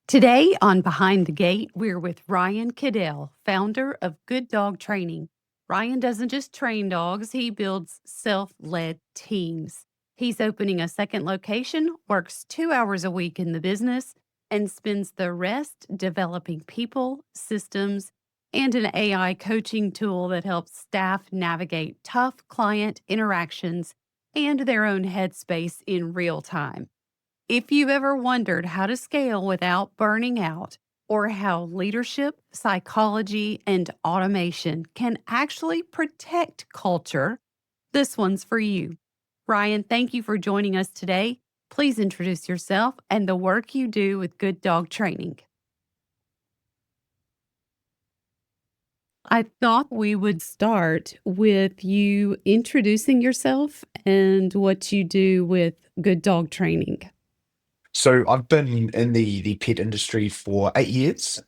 Today on Behind the Gate, we're with Ryan Kiddell, founder of Good Dog Training. Ryan doesn't just train dogs, he builds self led teams. He's opening a second location, works 2 hours a week in the business, and spends the rest developing people, systems, and an AI coaching tool that helps staff navigate tough client interactions and their own headspace in real time. If you've ever wondered how to scale without burning out, or how leadership, psychology, and automation can actually protect culture, this one's for you. Ryan, thank you for joining us today. Please introduce yourself and the work you do with Good Dog Training. I thought we would start with you introducing yourself and what you do with Good Dog Training. So I've been in the pet industry for 8 years.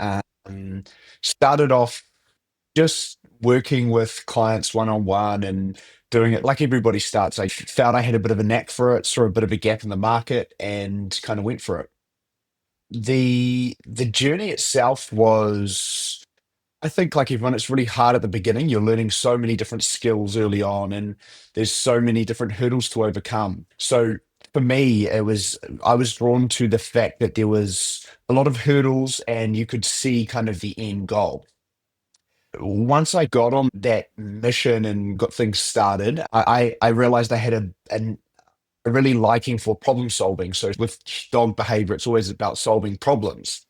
Started off just working with clients one on one and doing it like everybody starts. I found I had a bit of a knack for it, saw a bit of a gap in the market, and kind of went for it. The journey itself was, I think, like everyone, it's really hard at the beginning. You're learning so many different skills early on, and there's so many different hurdles to overcome. So for me, I was drawn to the fact that there was a lot of hurdles, and you could see kind of the end goal. Once I got on that mission and got things started, I realized I had a really liking for problem solving. So with dog behavior, it's always about solving problems.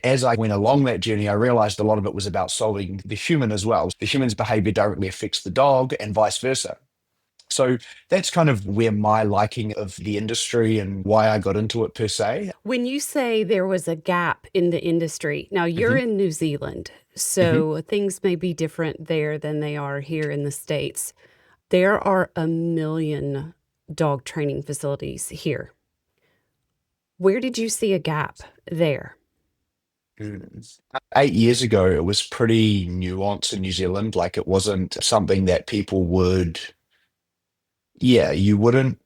As I went along that journey, I realized a lot of it was about solving the human as well. The human's behavior directly affects the dog and vice versa. So that's kind of where my liking of the industry and why I got into it per se. When you say there was a gap in the industry, now you're hmm in New Zealand, hmm so things may be different there than they are here in the States. There are a million dog training facilities here. Where did you see a gap there? Mm. 8 years ago, it was pretty nuanced in New Zealand. Like it wasn't something that people would, yeah, you wouldn't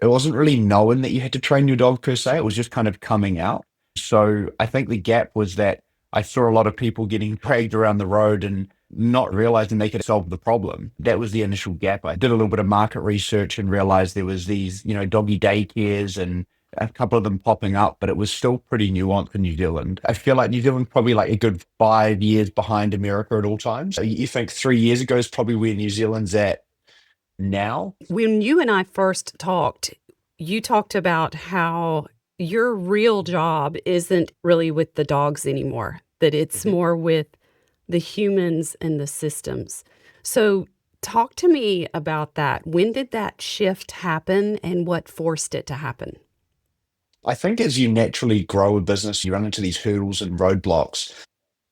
it wasn't really known that you had to train your dog per se. It was just kind of coming out. So I think the gap was that I saw a lot of people getting dragged around the road and not realizing they could solve the problem. That was the initial gap. I did a little bit of market research and realized there was these, doggy daycares and a couple of them popping up, but it was still pretty nuanced in New Zealand. I feel like New Zealand's probably like a good 5 years behind America at all times. So you think 3 years ago is probably where New Zealand's at now? When you and I first talked, you talked about how your real job isn't really with the dogs anymore, that it's Mhm. more with the humans and the systems. So, talk to me about that. When did that shift happen and what forced it to happen? I think as you naturally grow a business, you run into these hurdles and roadblocks.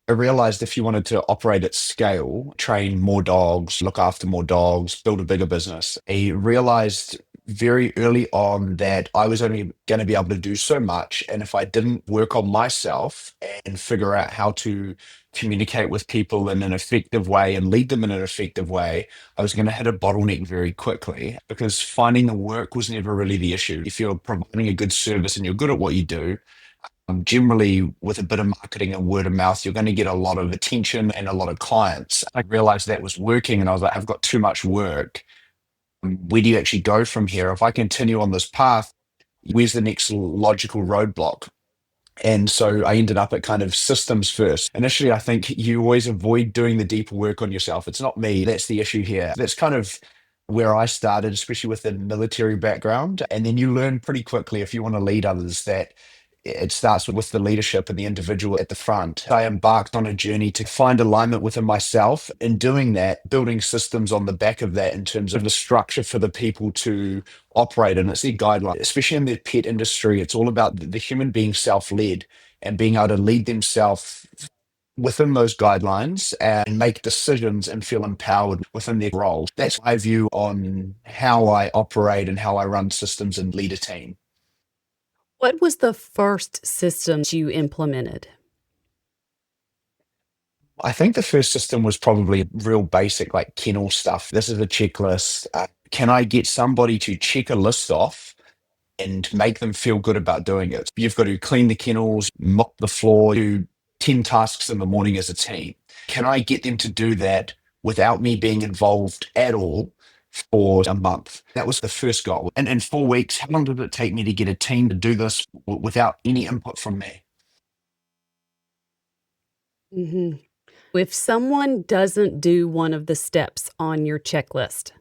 I realized if you wanted to operate at scale, train more dogs, look after more dogs, build a bigger business, I realized very early on that I was only going to be able to do so much. And if I didn't work on myself and figure out how to communicate with people in an effective way and lead them in an effective way, I was going to hit a bottleneck very quickly because finding the work was never really the issue. If you're providing a good service and you're good at what you do, generally, with a bit of marketing and word of mouth, you're going to get a lot of attention and a lot of clients. I realized that was working, and I was like, I've got too much work. Where do you actually go from here? If I continue on this path, where's the next logical roadblock? And so I ended up at kind of systems first. Initially, I think you always avoid doing the deeper work on yourself. It's not me. That's the issue here. That's kind of where I started, especially with the military background. And then you learn pretty quickly if you want to lead others that it starts with the leadership and the individual at the front. I embarked on a journey to find alignment within myself. In doing that, building systems on the back of that in terms of the structure for the people to operate in. It's their guideline, especially in the pet industry. It's all about the human being self-led and being able to lead themselves within those guidelines and make decisions and feel empowered within their role. That's my view on how I operate and how I run systems and lead a team. What was the first system you implemented? I think the first system was probably real basic, like kennel stuff. This is a checklist. Can I get somebody to check a list off and make them feel good about doing it. You've got to clean the kennels, mop the floor, do 10 tasks in the morning as a team. Can I get them to do that without me being involved at all for a month? That was the first goal. And in 4 weeks, how long did it take me to get a team to do this without any input from me? Mhm. If someone doesn't do one of the steps on your checklist,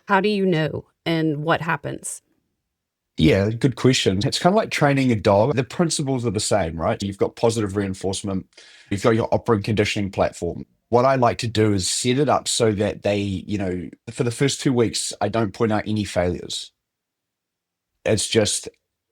how do you know and what happens? Yeah, good question. It's kind of like training a dog. The principles are the same, right? You've got positive reinforcement, you've got your operant conditioning platform. What I like to do is set it up so that they, for the first 2 weeks, I don't point out any failures. It's just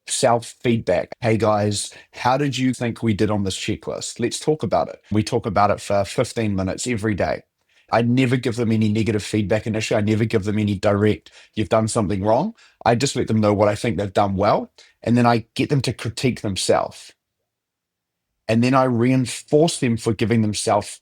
self feedback. Hey guys, how did you think we did on this checklist? Let's talk about it. We talk about it for 15 minutes every day. I never give them any negative feedback initially. I never give them any direct, you've done something wrong. I just let them know what I think they've done well. And then I get them to critique themselves, and then I reinforce them for giving themselves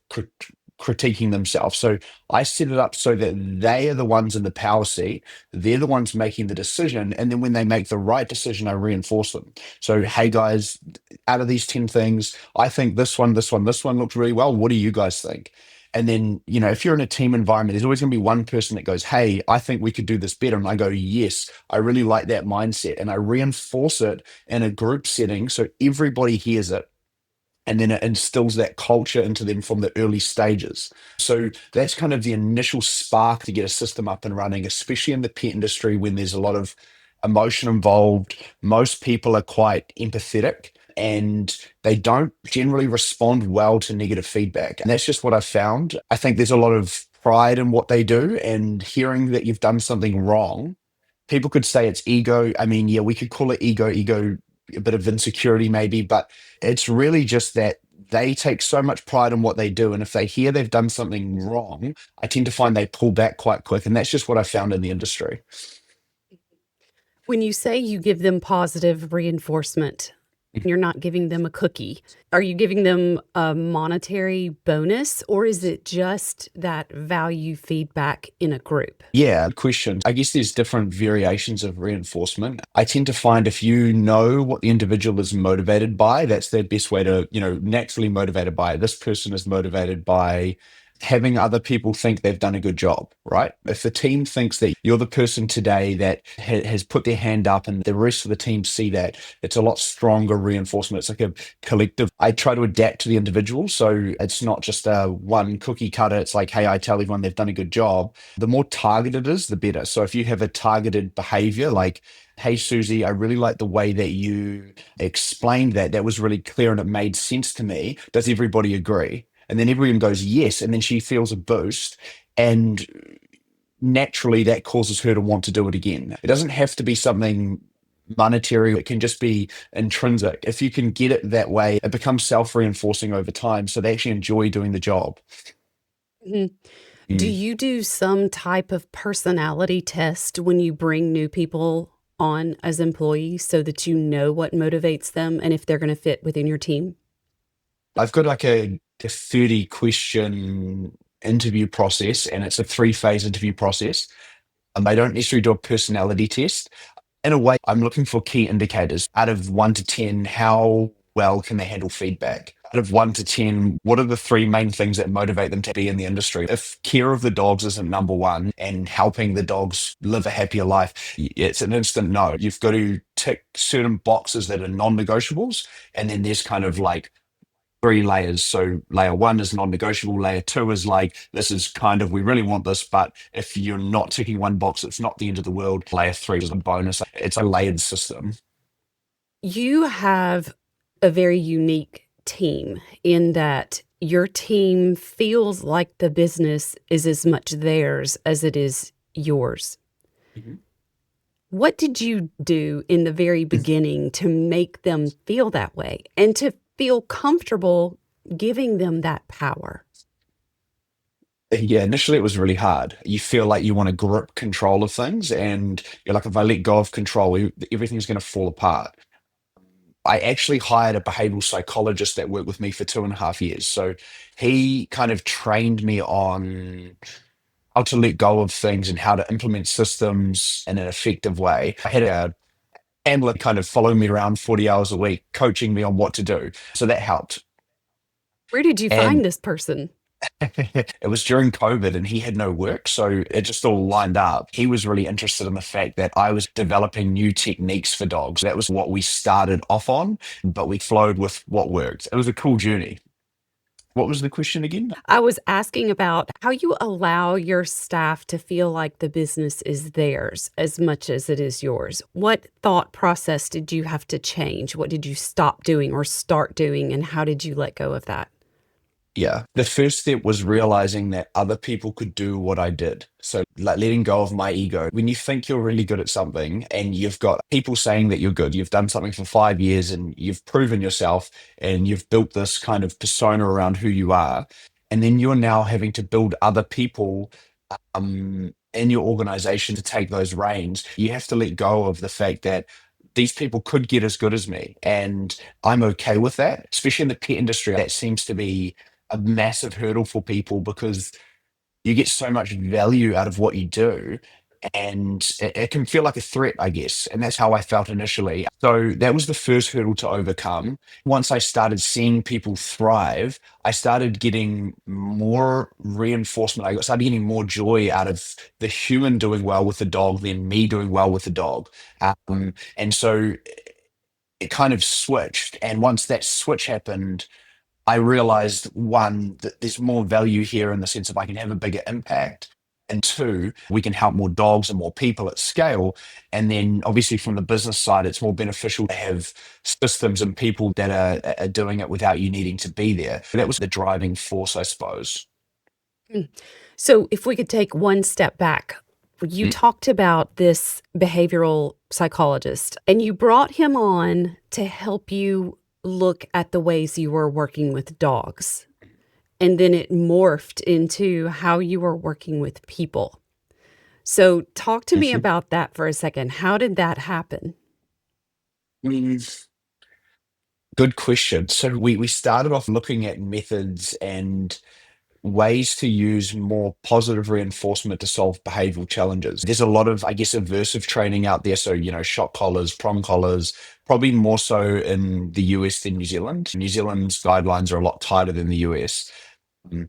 critiquing themselves. So I set it up so that they are the ones in the power seat. They're the ones making the decision, and then when they make the right decision, I reinforce them. So hey guys, out of these 10 things, I think this one looks really well. What do you guys think? And then, if you're in a team environment, there's always going to be one person that goes, hey, I think we could do this better. And I go, yes, I really like that mindset. And I reinforce it in a group setting so everybody hears it, and then it instills that culture into them from the early stages. So that's kind of the initial spark to get a system up and running, especially in the pet industry when there's a lot of emotion involved. Most people are quite empathetic and they don't generally respond well to negative feedback. And that's just what I've found. I think there's a lot of pride in what they do, and hearing that you've done something wrong, people could say it's ego. I mean, yeah, we could call it ego, a bit of insecurity maybe, but it's really just that they take so much pride in what they do. And if they hear they've done something wrong, I tend to find they pull back quite quick. And that's just what I found in the industry. When you say you give them positive reinforcement, you're not giving them a cookie. Are you giving them a monetary bonus, or is it just that value feedback in a group? Yeah, question. I guess there's different variations of reinforcement. I tend to find if you know what the individual is motivated by, that's their best way to, naturally motivated by. This person is motivated by having other people think they've done a good job, right? If the team thinks that you're the person today that has put their hand up and the rest of the team see that, it's a lot stronger reinforcement. It's like a collective. I try to adapt to the individual. So it's not just a one cookie cutter. It's like, hey, I tell everyone they've done a good job. The more targeted it is, the better. So if you have a targeted behavior, like, hey, Susie, I really like the way that you explained that. That was really clear and it made sense to me. Does everybody agree? And then everyone goes, yes. And then she feels a boost. And naturally, that causes her to want to do it again. It doesn't have to be something monetary, it can just be intrinsic. If you can get it that way, it becomes self reinforcing over time. So they actually enjoy doing the job. Mhm. Do Mm. you do some type of personality test when you bring new people on as employees so that you know what motivates them and if they're going to fit within your team? I've got like a 30 question interview process, and it's a three-phase interview process. I don't necessarily do a personality test. In a way, I'm looking for key indicators. Out of 1 to 10, how well can they handle feedback? Out of 1 to 10, what are the three main things that motivate them to be in the industry? If care of the dogs isn't number one and helping the dogs live a happier life, it's an instant no. You've got to tick certain boxes that are non negotiables. And then there's kind of like three layers. So layer one is non-negotiable. Layer two is like, this is kind of, we really want this, but if you're not ticking one box, it's not the end of the world. Layer three is a bonus. It's a layered system. You have a very unique team in that your team feels like the business is as much theirs as it is yours. Mhm. What did you do in the very beginning to make them feel that way and to feel comfortable giving them that power? Yeah, initially it was really hard. You feel like you want to grip control of things, and you're like, if I let go of control, everything's going to fall apart. I actually hired a behavioral psychologist that worked with me for 2.5 years. So he kind of trained me on how to let go of things and how to implement systems in an effective way. I had a handler kind of following me around 40 hours a week, coaching me on what to do. So that helped. Where did you find And this person? it was during COVID and he had no work. So it just all lined up. He was really interested in the fact that I was developing new techniques for dogs. That was what we started off on, but we flowed with what worked. It was a cool journey. What was the question again? I was asking about how you allow your staff to feel like the business is theirs as much as it is yours. What thought process did you have to change? What did you stop doing or start doing, and how did you let go of that? Yeah. The first step was realizing that other people could do what I did. So, like letting go of my ego. When you think you're really good at something and you've got people saying that you're good, you've done something for 5 years and you've proven yourself and you've built this kind of persona around who you are. And then you're now having to build other people in your organization to take those reins. You have to let go of the fact that these people could get as good as me. And I'm okay with that, especially in the pet industry. That seems to be a massive hurdle for people because you get so much value out of what you do. And it can feel like a threat, I guess. And that's how I felt initially. So that was the first hurdle to overcome. Once I started seeing people thrive, I started getting more reinforcement. I started getting more joy out of the human doing well with the dog than me doing well with the dog. And so it kind of switched. And once that switch happened, I realized one, that there's more value here in the sense of I can have a bigger impact. And two, we can help more dogs and more people at scale. And then obviously from the business side, it's more beneficial to have systems and people that are doing it without you needing to be there. That was the driving force, I suppose. Mm. So, if we could take one step back, you Mm, talked about this behavioral psychologist and you brought him on to help you look at the ways you were working with dogs. And then it morphed into how you were working with people. So, talk to me mhm. about that for a second. How did that happen? Good question. So we started off looking at methods and ways to use more positive reinforcement to solve behavioral challenges. There's a lot of, I guess, aversive training out there. So, shock collars, prong collars, probably more so in the US than New Zealand. New Zealand's guidelines are a lot tighter than the US. Mm.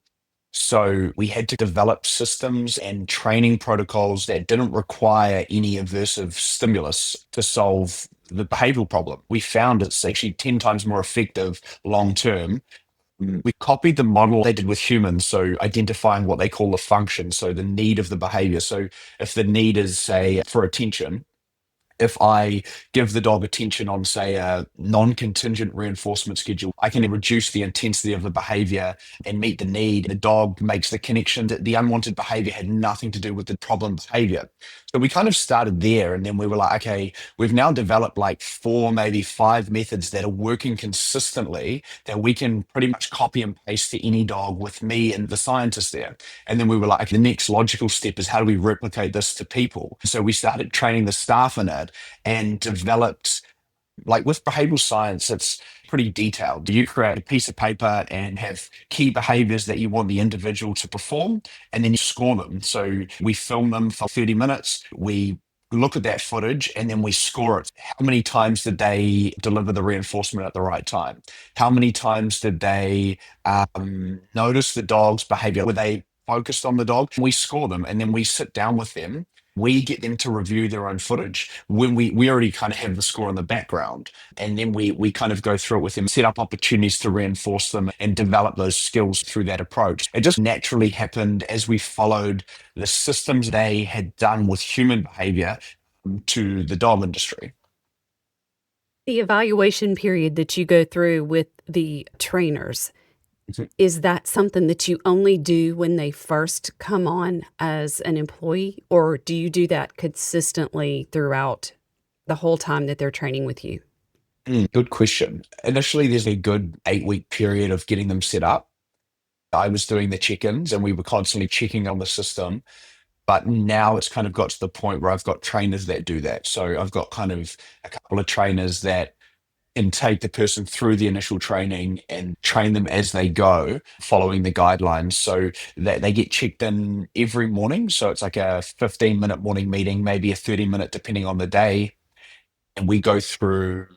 So we had to develop systems and training protocols that didn't require any aversive stimulus to solve the behavioral problem. We found it's actually 10 times more effective long term. We copied the model they did with humans, so identifying what they call the function, so the need of the behavior. So if the need is, say, for attention, if I give the dog attention on, say, a non contingent reinforcement schedule, I can reduce the intensity of the behavior and meet the need. The dog makes the connection that the unwanted behavior had nothing to do with the problem behavior. So we kind of started there. And then we were like, okay, we've now developed like four, maybe five methods that are working consistently that we can pretty much copy and paste to any dog with me and the scientist there. And then we were like, okay, the next logical step is how do we replicate this to people? So we started training the staff in it and developed, like with behavioral science, it's pretty detailed. You create a piece of paper and have key behaviors that you want the individual to perform, and then you score them. So we film them for 30 minutes. We look at that footage and then we score it. How many times did they deliver the reinforcement at the right time? How many times did they notice the dog's behavior? Were they focused on the dog? We score them and then we sit down with them. We get them to review their own footage when we already kind of have the score in the background, and then we kind of go through it with them, set up opportunities to reinforce them and develop those skills through that approach. It just naturally happened as we followed the systems they had done with human behavior to the dog industry. The evaluation period that you go through with the trainers, is that something that you only do when they first come on as an employee, or do you do that consistently throughout the whole time that they're training with you? Good question. Initially, there's a good 8 week period of getting them set up. I was doing the check-ins and we were constantly checking on the system. But now it's kind of got to the point where I've got trainers that do that. So I've got kind of a couple of trainers that can take the person through the initial training and train them as they go, following the guidelines. So that they get checked in every morning. So it's like a 15-minute morning meeting, maybe a 30-minute, depending on the day. and we go through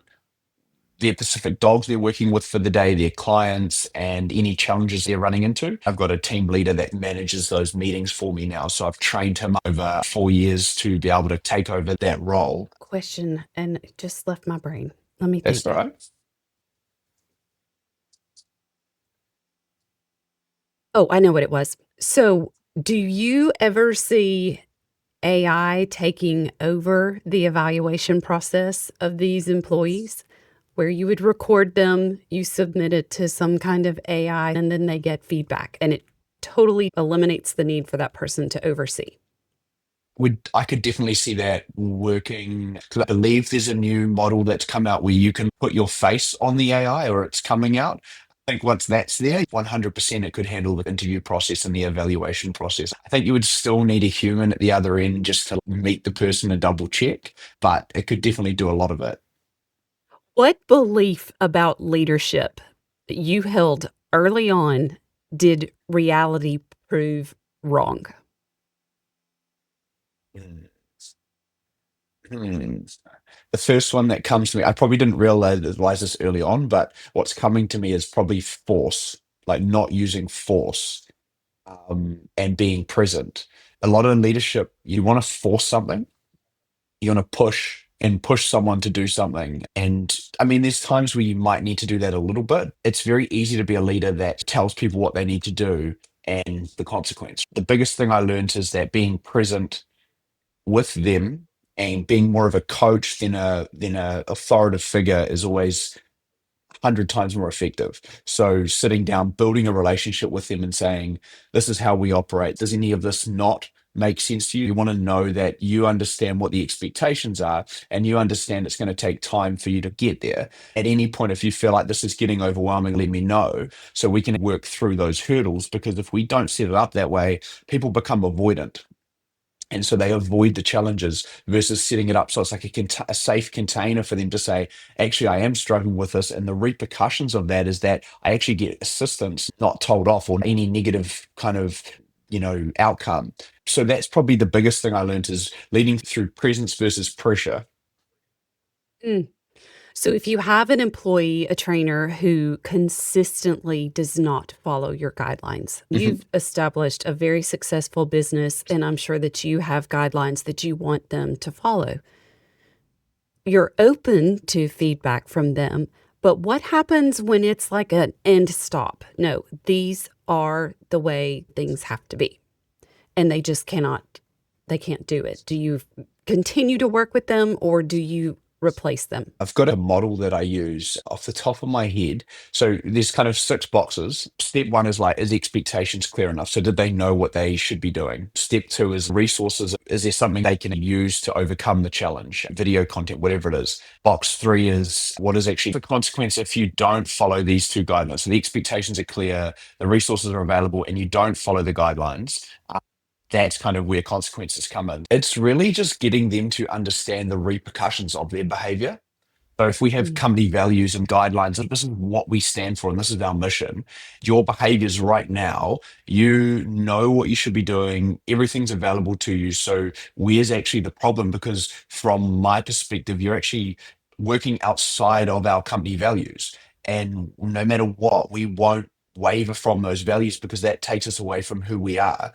their specific dogs they're working with for the day, their clients, and any challenges they're running into. I've got a team leader that manages those meetings for me now. So I've trained him over 4 years to be able to take over that role. Question, and it just left my brain. Let me That's think. all right. Oh, I know what it was. So, do you ever see AI taking over the evaluation process of these employees? Where you would record them, you submit it to some kind of AI, and then they get feedback, and it totally eliminates the need for that person to oversee. I could definitely see that working because I believe there's a new model that's come out where you can put your face on the AI or it's coming out. I think once that's there, 100% it could handle the interview process and the evaluation process. I think you would still need a human at the other end just to meet the person and double check, but it could definitely do a lot of it. What belief about leadership that you held early on did reality prove wrong? Mm. Hmm. The first one that comes to me, I probably didn't realize this early on, but what's coming to me is probably force, like not using force, and being present. A lot of leadership, you want to force something, you want to push and push someone to do something. And I mean, there's times where you might need to do that a little bit. It's very easy to be a leader that tells people what they need to do and the consequence. The biggest thing I learned is that being present with them and being more of a coach than a authoritative figure is always 100 times more effective. So sitting down, building a relationship with them and saying, this is how we operate. Does any of this not make sense to you? You want to know that you understand what the expectations are and you understand it's going to take time for you to get there. At any point, if you feel like this is getting overwhelming, let me know so we can work through those hurdles. Because if we don't set it up that way, people become avoidant. And so they avoid the challenges versus setting it up so it's like a safe container for them to say, actually, I am struggling with this. And the repercussions of that is that I actually get assistance, not told off or any negative kind of, outcome. So that's probably the biggest thing I learned is leading through presence versus pressure. Mm. So, if you have an employee, a trainer who consistently does not follow your guidelines, Mhm. you've established a very successful business, and I'm sure that you have guidelines that you want them to follow. You're open to feedback from them, but what happens when it's like an end stop? No, these are the way things have to be, and they can't do it. Do you continue to work with them or do you replace them? I've got a model that I use off the top of my head. So there's kind of 6 boxes. Step one is like, is expectations clear enough? So did they know what they should be doing? Step two is resources. Is there something they can use to overcome the challenge? Video content, whatever it is. Box three is what is actually the consequence if you don't follow these two guidelines? So the expectations are clear, the resources are available, and you don't follow the guidelines. That's kind of where consequences come in. It's really just getting them to understand the repercussions of their behavior. So if we have Mm. company values and guidelines, and this is what we stand for, and this is our mission, your behaviors right now, you know what you should be doing, everything's available to you. So where's actually the problem? Because from my perspective, you're actually working outside of our company values. And no matter what, we won't waver from those values because that takes us away from who we are.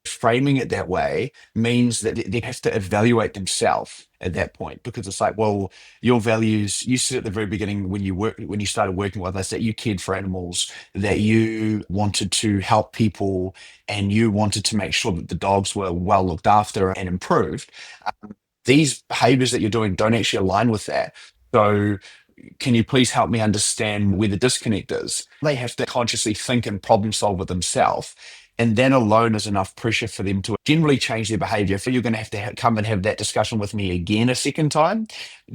Framing it that way means that they have to evaluate themselves at that point because it's like, well, your values, you said at the very beginning when you started working with us that you cared for animals, that you wanted to help people and you wanted to make sure that the dogs were well looked after and improved. These behaviors that you're doing don't actually align with that. So can you please help me understand where the disconnect is? They have to consciously think and problem solve with themselves. And then alone is enough pressure for them to generally change their behavior. If you're going to have come and have that discussion with me again a second time,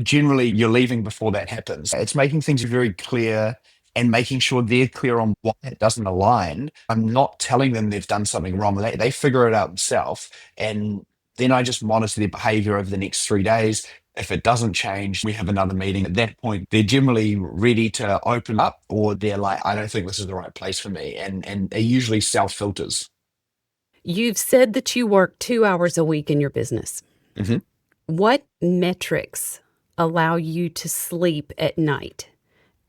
generally you're leaving before that happens. It's making things very clear and making sure they're clear on why it doesn't align. I'm not telling them they've done something wrong. They figure it out themselves. And then I just monitor their behavior over the next 3 days. If it doesn't change, we have another meeting. At that point, they're generally ready to open up, or they're like, I don't think this is the right place for me. And they usually self filters. You've said that you work 2 hours a week in your business. Hmm. What metrics allow you to sleep at night?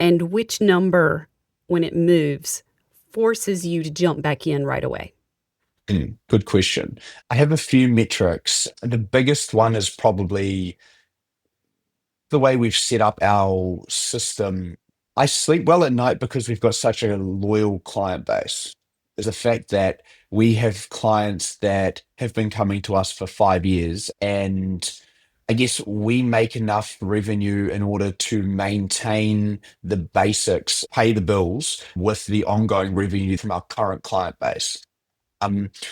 And which number, when it moves, forces you to jump back in right away? Good question. I have a few metrics. The biggest one is probably the way we've set up our system. I sleep well at night because we've got such a loyal client base. There's the fact that we have clients that have been coming to us for 5 years, and I guess we make enough revenue in order to maintain the basics, pay the bills with the ongoing revenue from our current client base.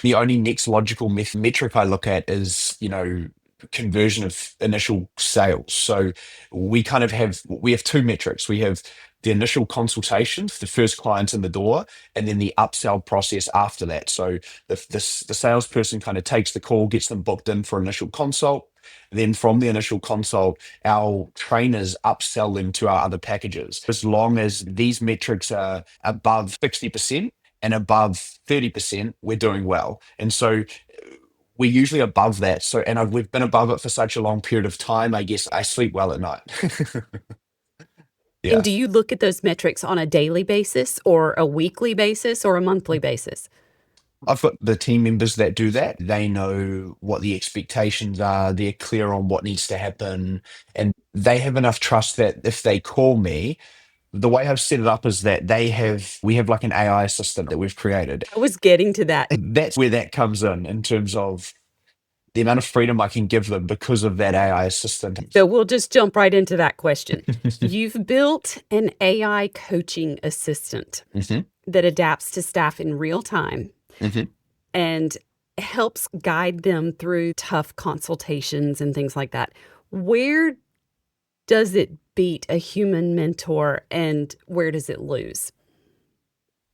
The only next logical metric I look at is, conversion of initial sales. So we have two metrics. We have the initial consultation, the first client in the door, and then the upsell process after that. So the salesperson kind of takes the call, gets them booked in for initial consult. Then from the initial consult, our trainers upsell them to our other packages. As long as these metrics are above 60% and above 30%, we're doing well. And so we're usually above that. So, and we've been above it for such a long period of time. I guess I sleep well at night. And Yeah. do you look at those metrics on a daily basis or a weekly basis or a monthly basis? I've got the team members that do that. They know what the expectations are. They're clear on what needs to happen. And they have enough trust that if they call me, the way I've set it up is that we have like an AI assistant that we've created. I was getting to that. That's where that comes in terms of the amount of freedom I can give them because of that AI assistant. So we'll just jump right into that question. You've built an AI coaching assistant Hmm. that adapts to staff in real time Hmm. and helps guide them through tough consultations and things like that. Where does it beat a human mentor and where does it lose?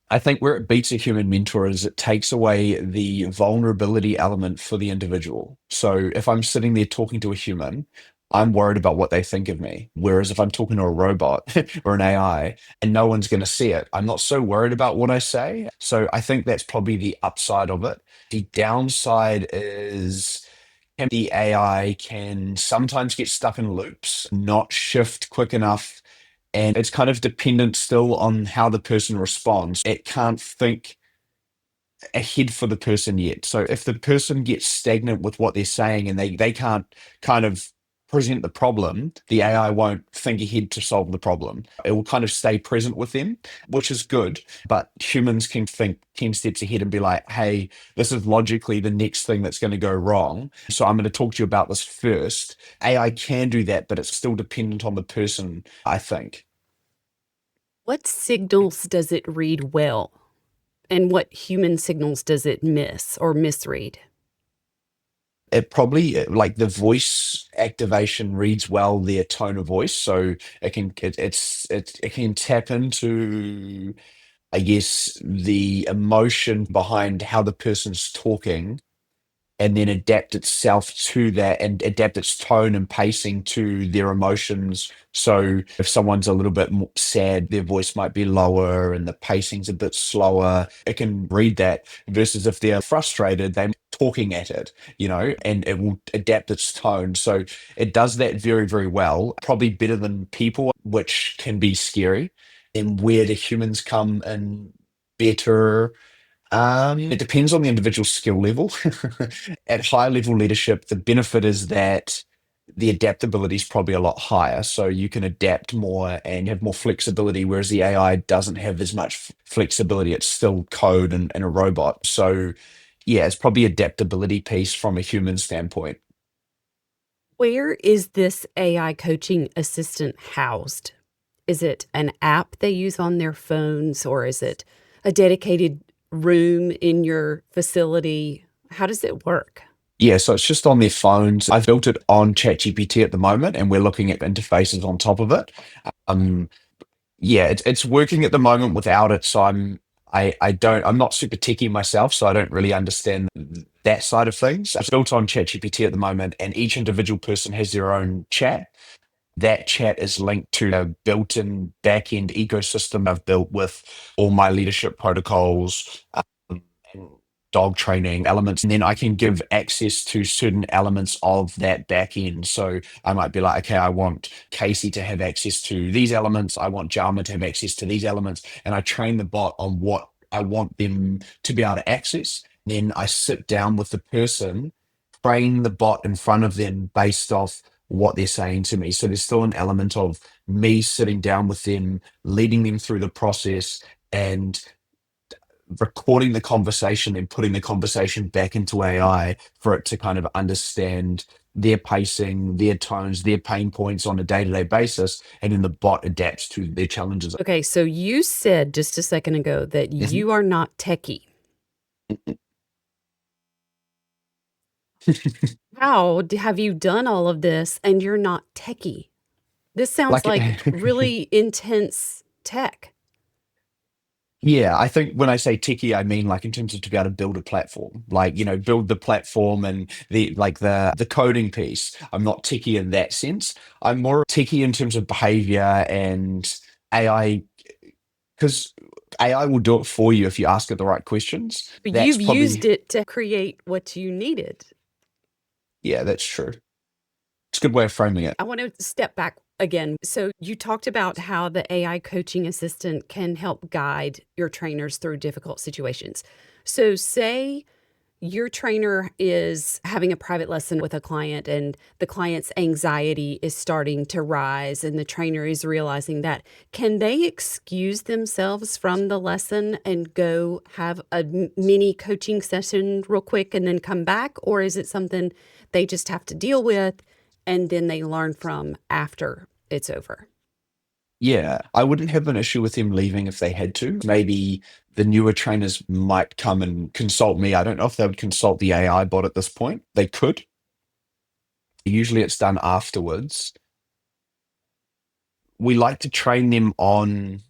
I think where it beats a human mentor is it takes away the vulnerability element for the individual. So if I'm sitting there talking to a human, I'm worried about what they think of me. Whereas if I'm talking to a robot or an AI and no one's going to see it, I'm not so worried about what I say. So I think that's probably the upside of it. The downside is the AI can sometimes get stuck in loops, not shift quick enough, and it's kind of dependent still on how the person responds. It can't think ahead for the person yet. So if the person gets stagnant with what they're saying and they can't kind of present the problem, the AI won't think ahead to solve the problem. It will kind of stay present with them, which is good. But humans can think 10 steps ahead and be like, hey, this is logically the next thing that's going to go wrong. So I'm going to talk to you about this first. AI can do that, but it's still dependent on the person, I think. What signals does it read well? And what human signals does it miss or misread? It probably like the voice activation reads well their tone of voice, so it can tap into, I guess, the emotion behind how the person's talking and then adapt itself to that and adapt its tone and pacing to their emotions. So if someone's a little bit more sad, their voice might be lower and the pacing's a bit slower. It can read that versus if they're frustrated, they're talking at it, and it will adapt its tone. So it does that very, very well, probably better than people, which can be scary. And where do humans come in better? It depends on the individual skill level. At high level leadership, the benefit is that the adaptability is probably a lot higher. So you can adapt more and have more flexibility, whereas the AI doesn't have as much flexibility. It's still code and a robot. So yeah, it's probably adaptability piece from a human standpoint. Where is this AI coaching assistant housed? Is it an app they use on their phones or is it a dedicated room in your facility? How does it work? Yeah, so it's just on their phones. I've built it on ChatGPT at the moment, and we're looking at interfaces on top of it. Um, yeah, it's working at the moment without it. So I'm not super techie myself, so I don't really understand that side of things. It's built on ChatGPT at the moment, and each individual person has their own chat. That chat is linked to a built-in back-end ecosystem I've built with all my leadership protocols. dog training elements, and then I can give access to certain elements of that back end. So I might be like, okay, I want Casey to have access to these elements. I want Jama to have access to these elements, and I train the bot on what I want them to be able to access. Then I sit down with the person, train the bot in front of them based off what they're saying to me. So there's still an element of me sitting down with them, leading them through the process, and recording the conversation and putting the conversation back into AI for it to kind of understand their pacing, their tones, their pain points on a day-to-day basis, and then the bot adapts to their challenges. Okay, so you said just a second ago that Mhm. you are not techie. Have you done all of this and you're not techie? This sounds Like, like really intense tech. yeah, I think when I say techie, I mean like in terms of to be able to build a platform, like, build the platform and the coding piece. I'm not techie in that sense. I'm more techie in terms of behavior and AI, because AI will do it for you if you ask it the right questions. But That's you've used probably, it to create what you needed. yeah, that's true. It's a good way of framing it. I want to step back again. So, you talked about how the AI coaching assistant can help guide your trainers through difficult situations. So, say your trainer is having a private lesson with a client and the client's anxiety is starting to rise and the trainer is realizing that. Can they excuse themselves from the lesson and go have a mini coaching session real quick and then come back? Or is it something they just have to deal with and then they learn from after it's over? Yeah, I wouldn't have an issue with them leaving if they had to. Maybe the newer trainers might come and consult me. I don't know if they would consult the AI bot at this point. They could. Usually it's done afterwards. We like to train them on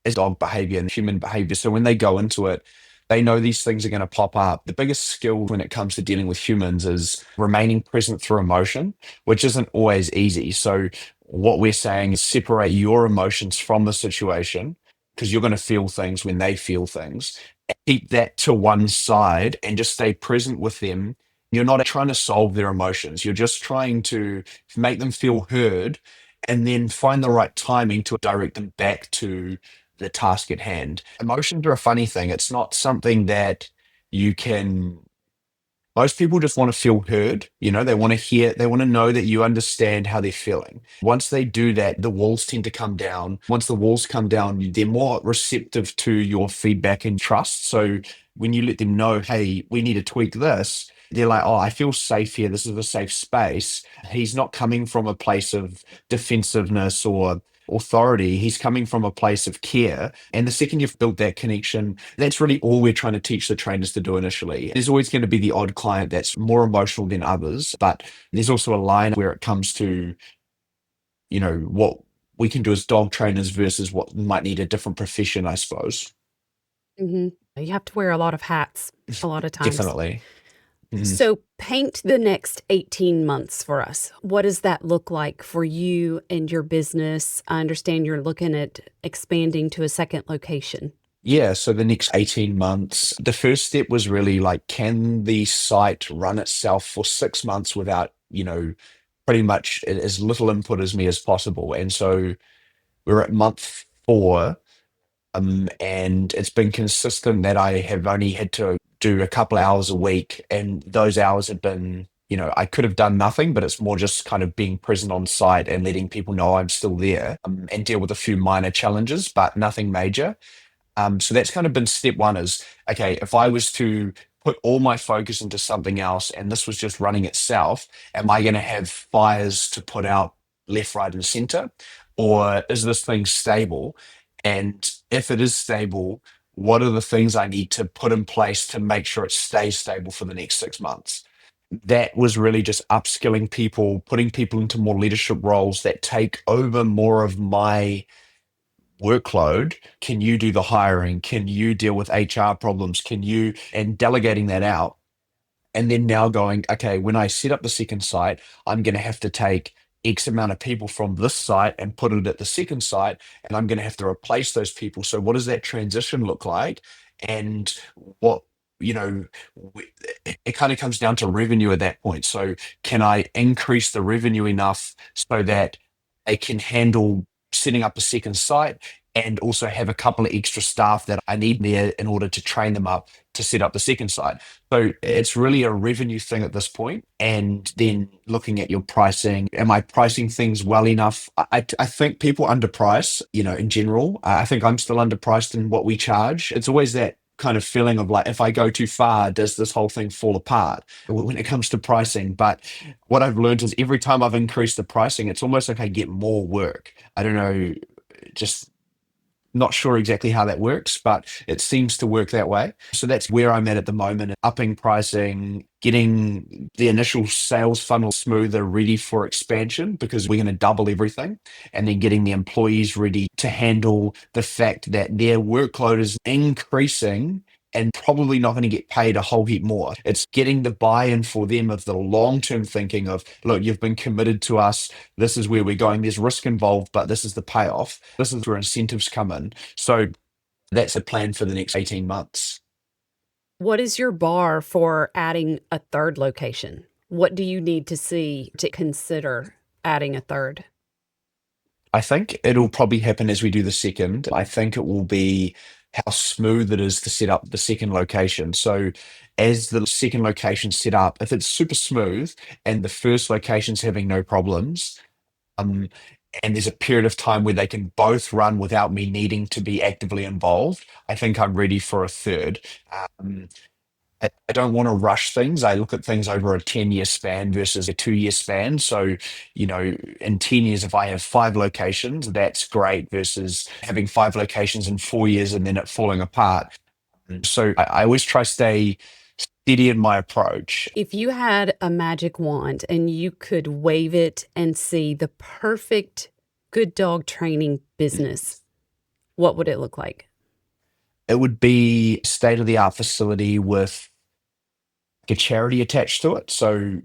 as dog behavior and human behavior. So when they go into it, they know these things are going to pop up. The biggest skill when it comes to dealing with humans is remaining present through emotion, which isn't always easy. So what we're saying is separate your emotions from the situation because you're going to feel things when they feel things. Keep that to one side and just stay present with them. You're not trying to solve their emotions. You're just trying to make them feel heard and then find the right timing to direct them back to the task at hand. Emotions are a funny thing. It's not something that you can. Most people just want to feel heard. They want to hear, they want to know that you understand how they're feeling. Once they do that, the walls tend to come down. Once the walls come down, they're more receptive to your feedback and trust. So when you let them know, hey, we need to tweak this, they're like, oh, I feel safe here. This is a safe space. He's not coming from a place of defensiveness or authority. He's coming from a place of care. And the second you've built that connection, that's really all we're trying to teach the trainers to do initially. There's always going to be the odd client that's more emotional than others, but there's also a line where it comes to, what we can do as dog trainers versus what might need a different profession, I suppose. Hmm. You have to wear a lot of hats a lot of times. Definitely. Mhm. So, paint the next 18 months for us. What does that look like for you and your business? I understand you're looking at expanding to a second location. Yeah, so the next 18 months, the first step was really like, can the site run itself for 6 months without, pretty much as little input as me as possible? And so we're at month 4, and it's been consistent that I have only had to do a couple hours a week, and those hours have been, I could have done nothing, but it's more just kind of being present on site and letting people know I'm still there, and deal with a few minor challenges, but nothing major. So that's kind of been step one is, okay, if I was to put all my focus into something else and this was just running itself, am I going to have fires to put out left, right, and center? Or is this thing stable? And if it is stable, what are the things I need to put in place to make sure it stays stable for the next 6 months? That was really just upskilling people, putting people into more leadership roles that take over more of my workload. Can you do the hiring? Can you deal with HR problems? And delegating that out. And then now going, okay, when I set up the second site, I'm going to have to take X amount of people from this site and put it at the second site, and I'm going to have to replace those people. So, what does that transition look like? And what you know, it kind of comes down to revenue at that point. So can I increase the revenue enough so that they can handle setting up a second site and also have a couple of extra staff that I need there in order to train them up to set up the second site. So it's really a revenue thing at this point, and then looking at your pricing. Am I pricing things well enough? I think people underprice, in general. I think I'm still underpriced in what we charge. It's always that kind of feeling of like, if I go too far, does this whole thing fall apart when it comes to pricing? But what I've learned is every time I've increased the pricing, it's almost like I get more work. I don't know, just not sure exactly how that works, but it seems to work that way. So that's where I'm at the moment, upping pricing, getting the initial sales funnel smoother, ready for expansion, because we're going to double everything, and then getting the employees ready to handle the fact that their workload is increasing and probably not going to get paid a whole heap more. It's getting the buy-in for them of the long-term thinking of, look, you've been committed to us. This is where we're going. There's risk involved, but this is the payoff. This is where incentives come in. So that's a plan for the next 18 months. What is your bar for adding a third location? What do you need to see to consider adding a third? I think it'll probably happen as we do the second. I think it will be how smooth it is to set up the second location. So, as the second location set up, if it's super smooth and the first location's having no problems, um, and there's a period of time where they can both run without me needing to be actively involved, I think I'm ready for a third. Um, I don't want to rush things. I look at things over a 10-year span versus a 2-year span. So, in 10 years, if I have 5 locations, that's great versus having 5 locations in 4 years and then it falling apart. So I always try to stay steady in my approach. If you had a magic wand and you could wave it and see the perfect good dog training business, what would it look like? It would be state-of-the-art facility with a charity attached to it. So,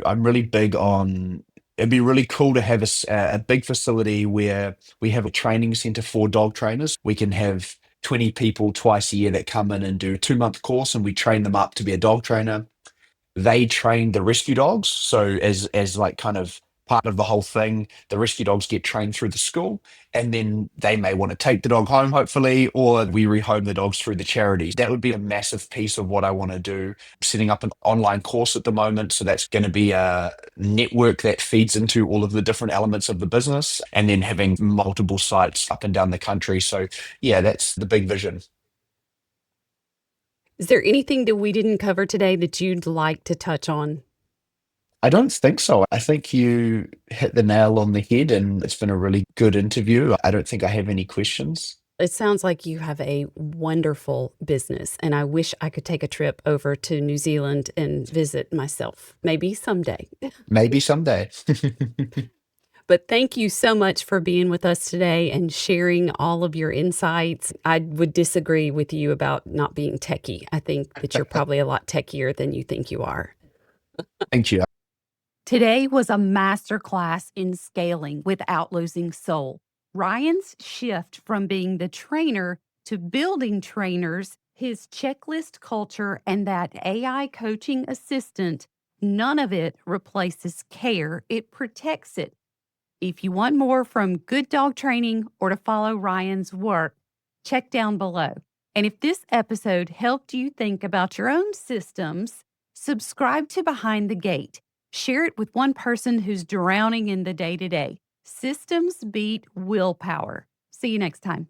I'm really big on, it'd be really cool to have a big facility where we have a training center for dog trainers. We can have 20 people twice a year that come in and do a 2-month course, and we train them up to be a dog trainer. They train the rescue dogs. So as like kind of part of the whole thing, the rescue dogs get trained through the school, and then they may want to take the dog home, hopefully, or we rehome the dogs through the charities. That would be a massive piece of what I want to do. Setting up an online course at the moment, so that's going to be a network that feeds into all of the different elements of the business, and then having multiple sites up and down the country. So yeah, that's the big vision. Is there anything that we didn't cover today that you'd like to touch on? I don't think so. I think you hit the nail on the head, and it's been a really good interview. I don't think I have any questions. It sounds like you have a wonderful business, and I wish I could take a trip over to New Zealand and visit myself, maybe someday. Maybe someday. But thank you so much for being with us today and sharing all of your insights. I would disagree with you about not being techie. I think that you're probably a lot techier than you think you are. Thank you. Today was a masterclass in scaling without losing soul. Ryan's shift from being the trainer to building trainers, his checklist culture, and that AI coaching assistant, none of it replaces care, it protects it. If you want more from Good Dog Training or to follow Ryan's work, check down below. And if this episode helped you think about your own systems, subscribe to Behind the Gate. Share it with one person who's drowning in the day-to-day. Systems beat willpower. See you next time.